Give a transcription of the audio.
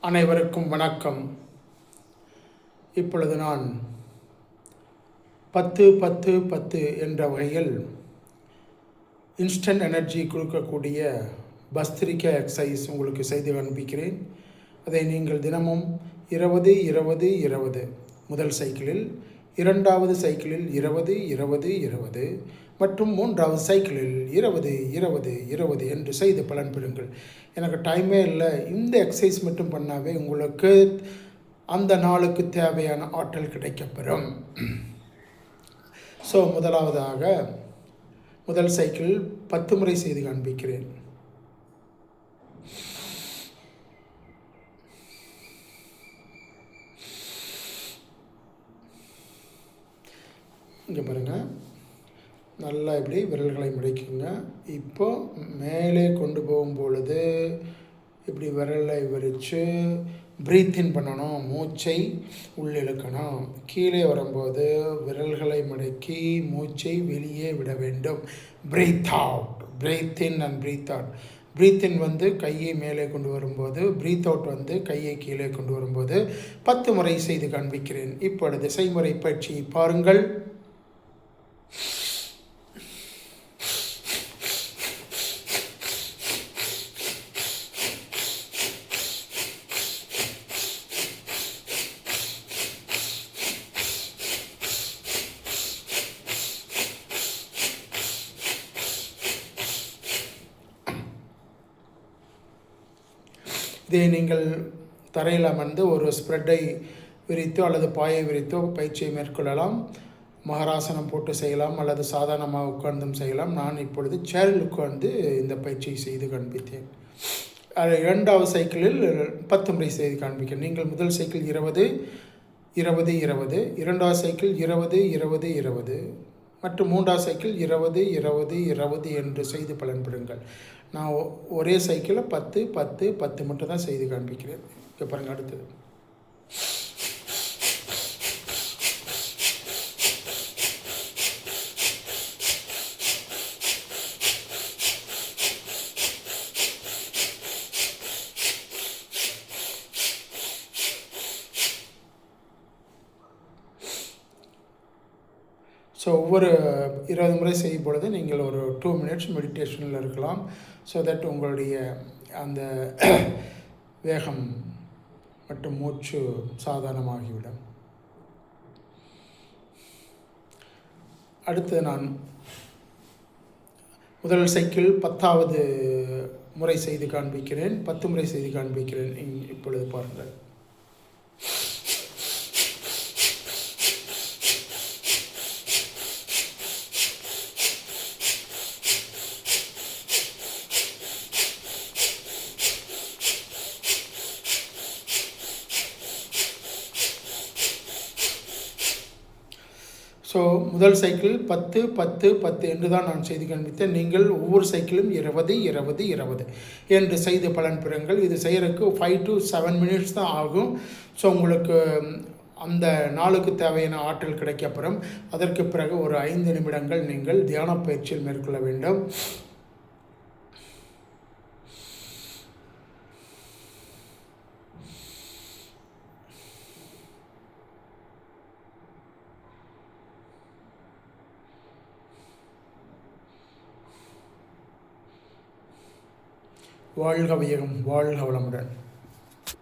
அனைவருக்கும் வணக்கம். இப்பொழுது நான் 10-10-10 என்ற வகையில் இன்ஸ்டன்ட் எனர்ஜி கொடுக்கக்கூடிய பஸ்திரிக்கா எக்ஸசைஸ் உங்களுக்கு செய்து காண்பிக்கிறேன். அதை நீங்கள் தினமும் 20-20-20 முதல் சைக்கிளில், இரண்டாவது சைக்கிளில் 20-20-20 மற்றும் மூன்றாவது சைக்கிளில் 20-20-20 என்று செய்து பலன் பெறுங்கள். எனக்கு டைமே இல்லை, இந்த எக்ஸசைஸ் மட்டும் பண்ணாவே உங்களுக்கு அந்த நாளுக்கு தேவையான ஆற்றல் கிடைக்கப்பெறும். ஸோ முதலாவதாக முதல் சைக்கிள் 10 முறை செய்து காண்பிக்கிறேன். இங்கே பாருங்கள், நல்லா இப்படி விரல்களை முடைக்குங்க. இப்போ மேலே கொண்டு போகும் பொழுது இப்படி விரலை விரித்து ப்ரீத்தின் பண்ணணும், மூச்சை உள்ளிழுக்கணும். கீழே வரும்போது விரல்களை மடக்கி மூச்சை வெளியே விட வேண்டும். Breathe out, breathe in and breathe out. Breathe in வந்து கையை மேலே கொண்டு வரும்போது, ப்ரீத் அவுட் வந்து கையை கீழே கொண்டு வரும்போது 10 முறை செய்து காண்பிக்கிறேன். இப்பொழுது செய்முறை பயிற்சியை பாருங்கள். இதை நீங்கள் தரையில் அமர்ந்து ஒரு ஸ்ப்ரெட்டை விரித்தோ அல்லது பாயை விரித்தோ பயிற்சியை மேற்கொள்ளலாம். மகராசனம் போட்டு செய்யலாம் அல்லது சாதாரணமாக உட்கார்ந்தும் செய்யலாம். நான் இப்பொழுது சேரில் உட்கார்ந்து இந்த பயிற்சியை செய்து காண்பித்தேன். இரண்டாவது சைக்கிளில் 10 முறை செய்து காண்பிக்கிறேன். நீங்கள் முதல் சைக்கிள் 20-20-20, இரண்டாவது சைக்கிள் 20-20-20 மற்றும் மூன்றாவது சைக்கிள் 20-20-20 என்று செய்து பலன் பெறுங்கள். நான் ஒரே சைக்கிளில் 10-10-10 மட்டும் தான் செய்து காண்பிக்கிறேன். இப்போ பாருங்கள், அடுத்தது ஸோ ஒவ்வொரு 20 முறை செய்யும் பொழுது நீங்கள் ஒரு 2 மினிட்ஸ் மெடிடேஷனில் இருக்கலாம். ஸோ தட் உங்களுடைய அந்த வேகம் மற்றும் மூச்சு சாதாரணமாகிவிடும். அடுத்து நான் முதல் சைக்கிள் 10வது முறை செய்து காண்பிக்கிறேன். 10 முறை செய்து காண்பிக்கிறேன். இப்பொழுது பாருங்கள். ஸோ முதல் சைக்கிள் 10-10-10 என்று தான் நான் செய்து காண்பித்தேன். நீங்கள் ஒவ்வொரு சைக்கிளும் 20-20-20 என்று செய்து பலன் பெறுங்கள். இது செய்கிறதுக்கு 5 to 7 மினிட்ஸ் தான் ஆகும். ஸோ உங்களுக்கு அந்த நாளுக்கு தேவையான ஆற்றல் கிடைக்கப்பெறும். அதற்கு பிறகு ஒரு 5 நிமிடங்கள் நீங்கள் தியான பயிற்சியில் மேற்கொள்ள வேண்டும். வாழ்க வையகம், வாழ்க வளமுடன்.